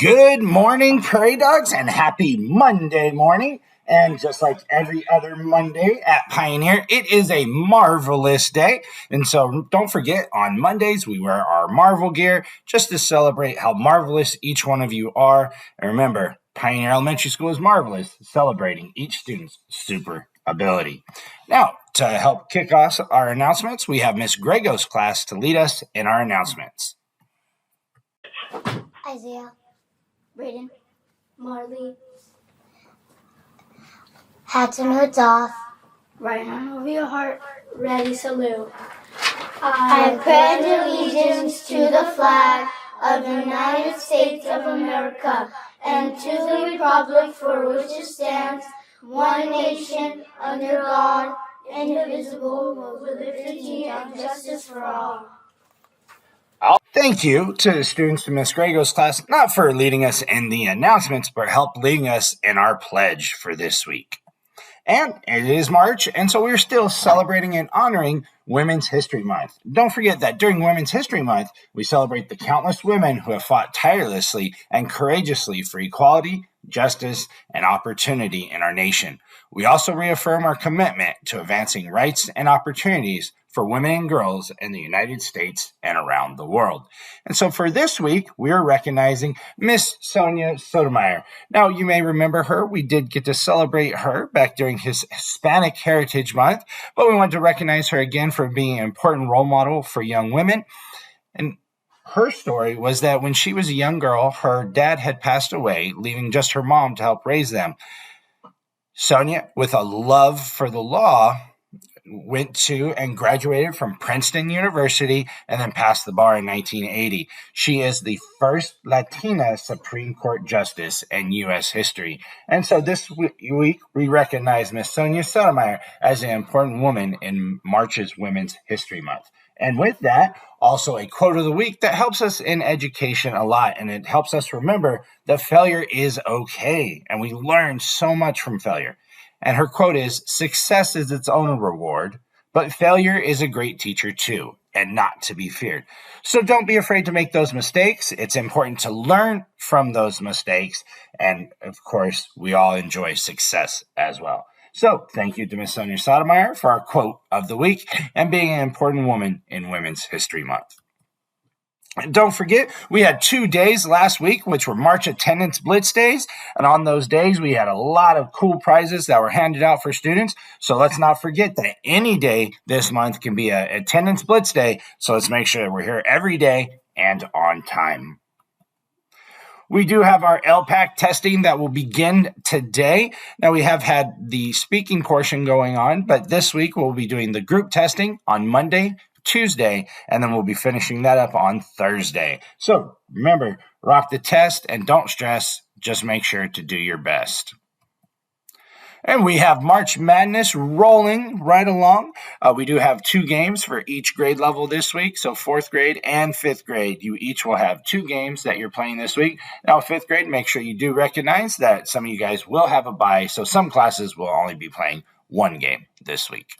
Good morning, prairie dogs, and happy Monday morning. And just like every other Monday at Pioneer, it is a marvelous day. And so don't forget, on Mondays, we wear our Marvel gear just to celebrate how marvelous each one of you are. And remember, Pioneer Elementary School is marvelous, celebrating each student's super ability. Now, to help kick off our announcements, we have Miss Grego's class to lead us in our announcements. Isaiah, Brayden, Marley, hats and hoods off. Right hand over your heart, ready salute. I pledge allegiance to the flag of the United States of America and to the republic for which it stands, one nation, under God, indivisible, with liberty and justice for all. Thank you to the students from Miss Grego's class, not for leading us in the announcements, but help leading us in our pledge for this week. And it is March, and so we're still celebrating and honoring Women's History Month. Don't forget that during Women's History Month, we celebrate the countless women who have fought tirelessly and courageously for equality, justice, and opportunity in our nation. We also reaffirm our commitment to advancing rights and opportunities for women and girls in the United States and around the world. And so for this week, we are recognizing Miss Sonia Sotomayor. Now, you may remember her. We did get to celebrate her back during his Hispanic Heritage Month, but we want to recognize her again for being an important role model for young women. And her story was that when she was a young girl, her dad had passed away, leaving just her mom to help raise them. Sonia, with a love for the law, went to and graduated from Princeton University and then passed the bar in 1980. She is the first Latina Supreme Court Justice in U.S. history. And so this week, we recognize Miss Sonia Sotomayor as an important woman in March's Women's History Month. And with that, also a quote of the week that helps us in education a lot, and it helps us remember that failure is okay, and we learn so much from failure. And her quote is, "Success is its own reward, but failure is a great teacher too, and not to be feared." So don't be afraid to make those mistakes. It's important to learn from those mistakes. And of course, we all enjoy success as well. So thank you to Ms. Sonia Sotomayor for our quote of the week and being an important woman in Women's History Month. And don't forget, we had 2 days last week, which were March Attendance Blitz Days. And on those days, we had a lot of cool prizes that were handed out for students. So let's not forget that any day this month can be an Attendance Blitz Day. So let's make sure that we're here every day and on time. We do have our ELPAC testing that will begin today. Now, we have had the speaking portion going on, but this week we'll be doing the group testing on Monday, Tuesday, and then we'll be finishing that up on Thursday. So remember, rock the test and don't stress. Just make sure to do your best. And we have March Madness rolling right along. We do have 2 games for each grade level this week. So 4th grade and 5th grade, you each will have 2 games that you're playing this week. Now, 5th grade, make sure you do recognize that some of you guys will have a bye. So some classes will only be playing 1 game this week.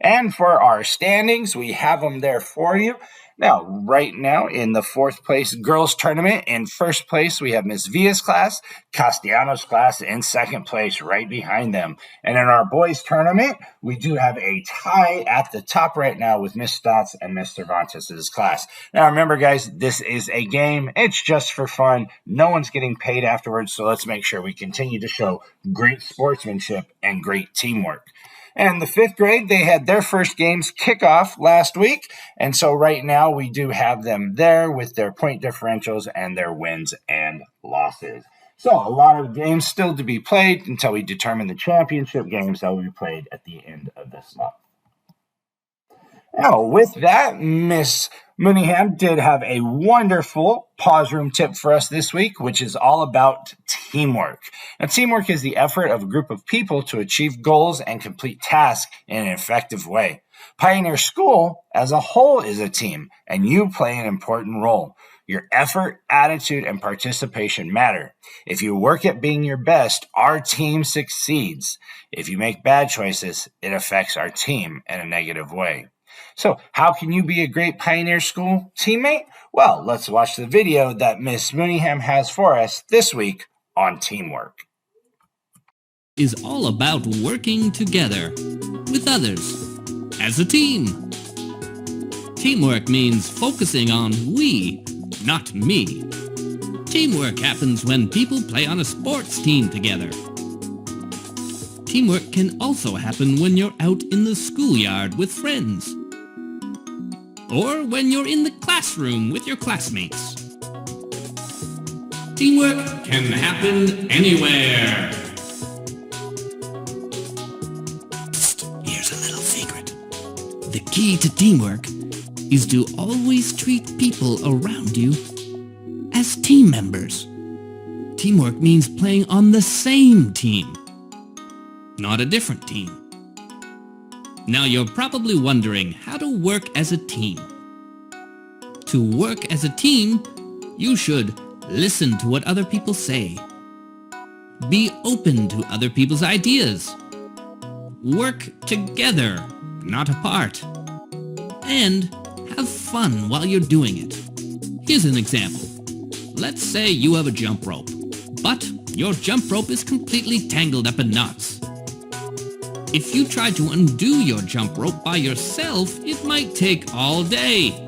And for our standings, we have them there for you. Now, right now in the 4th place girls tournament, in 1st place, we have Miss Villa's class, Castellanos class in 2nd place right behind them. And in our boys tournament, we do have a tie at the top right now with Miss Stotts and Miss Cervantes' class. Now, remember, guys, this is a game. It's just for fun. No one's getting paid afterwards, so let's make sure we continue to show great sportsmanship and great teamwork. And the 5th grade, they had their first games kickoff last week. And so right now we do have them there with their point differentials and their wins and losses. So a lot of games still to be played until we determine the championship games that will be played at the end of this month. Now, with that, Miss Mooneyham did have a wonderful pause room tip for us this week, which is all about teamwork. Now, teamwork is the effort of a group of people to achieve goals and complete tasks in an effective way. Pioneer School as a whole is a team, and you play an important role. Your effort, attitude, and participation matter. If you work at being your best, our team succeeds. If you make bad choices, it affects our team in a negative way. So how can you be a great Pioneer School teammate? Well, let's watch the video that Miss Mooneyham has for us this week on teamwork. Is all about working together with others as a team. Teamwork means focusing on we, not me. Teamwork happens when people play on a sports team together. Teamwork can also happen when you're out in the schoolyard with friends, or when you're in the classroom with your classmates. Teamwork can happen anywhere. Here's a little secret. The key to teamwork is to always treat people around you as team members. Teamwork means playing on the same team, not a different team. Now you're probably wondering how to work as a team. To work as a team, you should listen to what other people say. Be open to other people's ideas. Work together, not apart. And have fun while you're doing it. Here's an example. Let's say you have a jump rope, but your jump rope is completely tangled up in knots. If you try to undo your jump rope by yourself, it might take all day.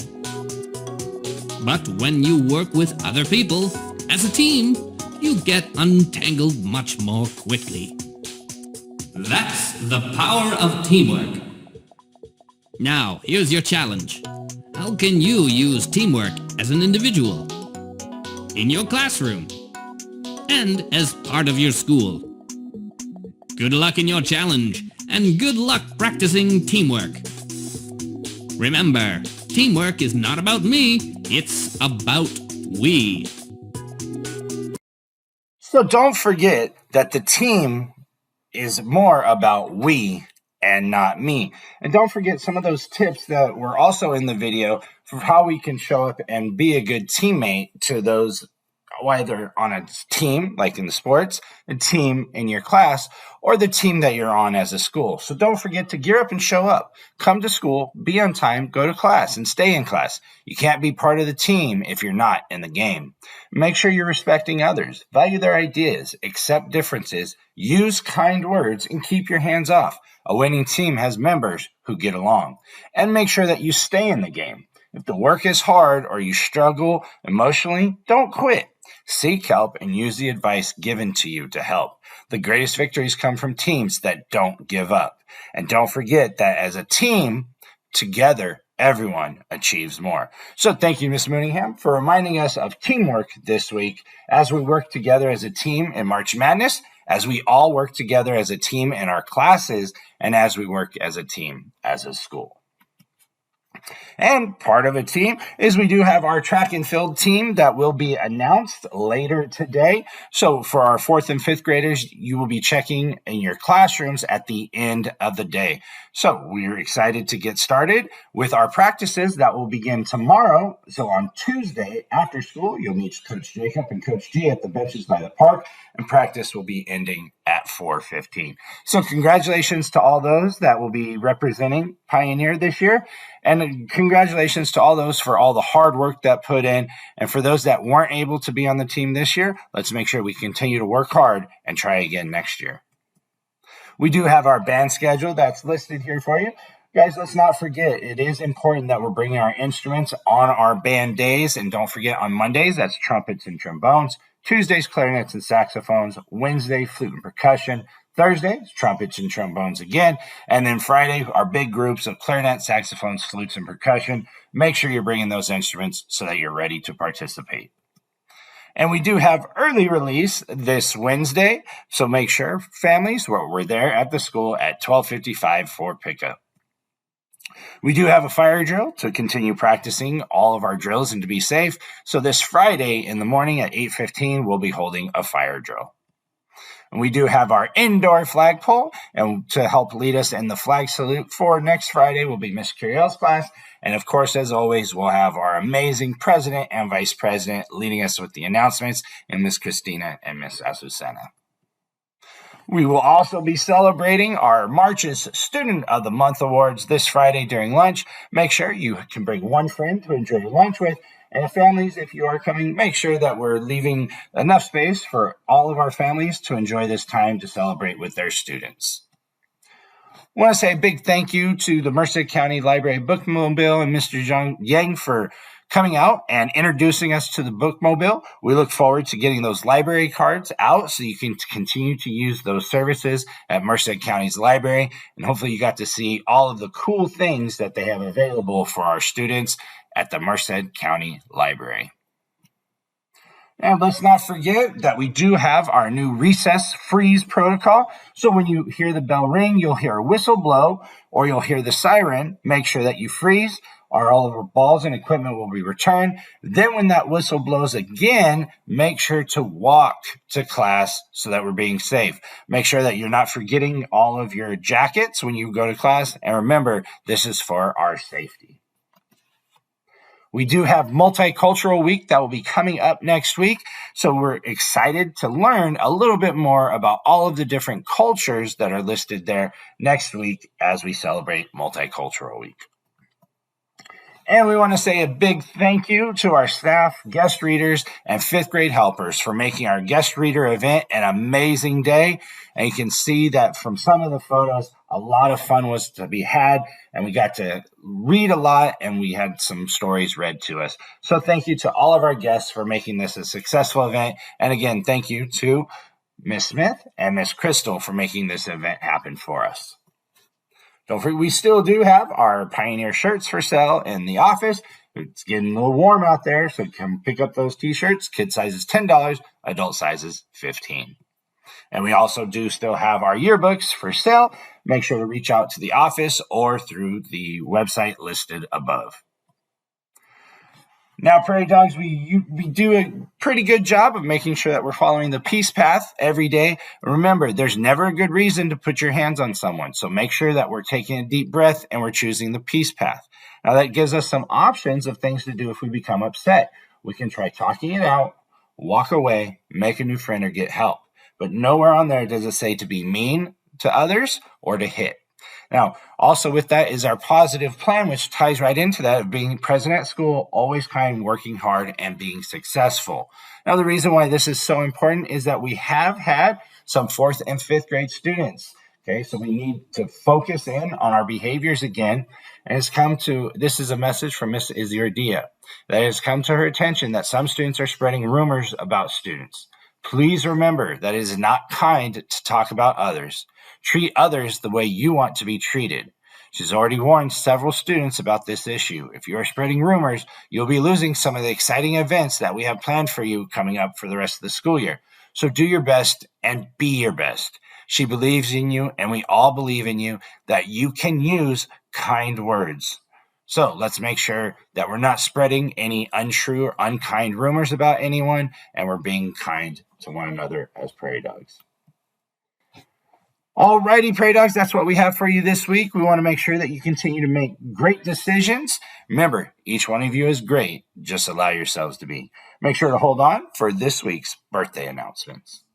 But when you work with other people, as a team, you get untangled much more quickly. That's the power of teamwork. Now, here's your challenge. How can you use teamwork as an individual, in your classroom, and as part of your school? Good luck in your challenge, and good luck practicing teamwork. Remember, teamwork is not about me, it's about we. So don't forget that the team is more about we and not me. And don't forget some of those tips that were also in the video for how we can show up and be a good teammate to those, whether on a team, like in the sports, a team in your class, or the team that you're on as a school. So don't forget to gear up and show up. Come to school, be on time, go to class, and stay in class. You can't be part of the team if you're not in the game. Make sure you're respecting others, value their ideas, accept differences, use kind words, and keep your hands off. A winning team has members who get along. And make sure that you stay in the game. If the work is hard or you struggle emotionally, don't quit. Seek help and use the advice given to you to help. The greatest victories come from teams that don't give up. And don't forget that as a team, together, everyone achieves more. So thank you, Ms. Mooneyham, for reminding us of teamwork this week as we work together as a team in March Madness, as we all work together as a team in our classes, and as we work as a team as a school. And part of a team is we do have our track and field team that will be announced later today. So for our 4th and 5th graders, you will be checking in your classrooms at the end of the day. So we're excited to get started with our practices that will begin tomorrow. So on Tuesday after school, you'll meet Coach Jacob and Coach G at the benches by the park, and practice will be ending at 4:15. So congratulations to all those that will be representing Pioneer this year. And congratulations to all those for all the hard work that put in. And for those that weren't able to be on the team this year, let's make sure we continue to work hard and try again next year. We do have our band schedule that's listed here for you. Guys, let's not forget, it is important that we're bringing our instruments on our band days. And don't forget, on Mondays, that's trumpets and trombones. Tuesdays, clarinets and saxophones. Wednesday, flute and percussion. Thursdays, trumpets and trombones again. And then Friday, our big groups of clarinet, saxophones, flutes, and percussion. Make sure you're bringing those instruments so that you're ready to participate. And we do have early release this Wednesday. So make sure, families, we're there at the school at 12:55 for pickup. We do have a fire drill to continue practicing all of our drills and to be safe. So this Friday in the morning at 8:15, we'll be holding a fire drill. And we do have our indoor flagpole, and to help lead us in the flag salute for next Friday will be Miss Curiel's class. And of course, as always, we'll have our amazing president and vice president leading us with the announcements, and Miss Christina and Miss Azucena. We will also be celebrating our March's Student of the Month Awards this Friday during lunch. Make sure you can bring one friend to enjoy lunch with. And families, if you are coming, make sure that we're leaving enough space for all of our families to enjoy this time to celebrate with their students. I want to say a big thank you to the Merced County Library Bookmobile and Mr. Zhang Yang for coming out and introducing us to the Bookmobile. We look forward to getting those library cards out so you can continue to use those services at Merced County's library. And hopefully you got to see all of the cool things that they have available for our students at the Merced County Library. And let's not forget that we do have our new recess freeze protocol. So when you hear the bell ring, you'll hear a whistle blow or you'll hear the siren. Make sure that you freeze or all of our balls and equipment will be returned. Then when that whistle blows again, make sure to walk to class so that we're being safe. Make sure that you're not forgetting all of your jackets when you go to class. And remember, this is for our safety. We do have Multicultural Week that will be coming up next week. So we're excited to learn a little bit more about all of the different cultures that are listed there next week as we celebrate Multicultural Week. And we want to say a big thank you to our staff, guest readers, and fifth grade helpers for making our guest reader event an amazing day. And you can see that from some of the photos, a lot of fun was to be had, and we got to read a lot, and we had some stories read to us. So thank you to all of our guests for making this a successful event. And again, thank you to Miss Smith and Miss Crystal for making this event happen for us. Don't forget, we still do have our Pioneer shirts for sale in the office. It's getting a little warm out there, so come pick up those t-shirts. Kid size is $10, adult size is $15. And we also do still have our yearbooks for sale. Make sure to reach out to the office or through the website listed above. Now, Prairie Dogs, we do a pretty good job of making sure that we're following the peace path every day. Remember, there's never a good reason to put your hands on someone. So make sure that we're taking a deep breath and we're choosing the peace path. Now, that gives us some options of things to do if we become upset. We can try talking it out, walk away, make a new friend, or get help. But nowhere on there does it say to be mean to others or to hit. Now, also with that is our positive plan, which ties right into that of being present at school, always kind, working hard, and being successful. Now, the reason why this is so important is that we have had some 4th and 5th grade students. Okay, so we need to focus in on our behaviors again. And this is a message from Miss Izirdia that has come to her attention that some students are spreading rumors about students. Please remember that it is not kind to talk about others. Treat others the way you want to be treated. She's already warned several students about this issue. If you are spreading rumors, you'll be losing some of the exciting events that we have planned for you coming up for the rest of the school year. So do your best and be your best. She believes in you, and we all believe in you, that you can use kind words. So let's make sure that we're not spreading any untrue or unkind rumors about anyone, and we're being kind to one another as Prairie Dogs. Alrighty, Prairie Dogs, that's what we have for you this week. We want to make sure that you continue to make great decisions. Remember, each one of you is great. Just allow yourselves to be. Make sure to hold on for this week's birthday announcements.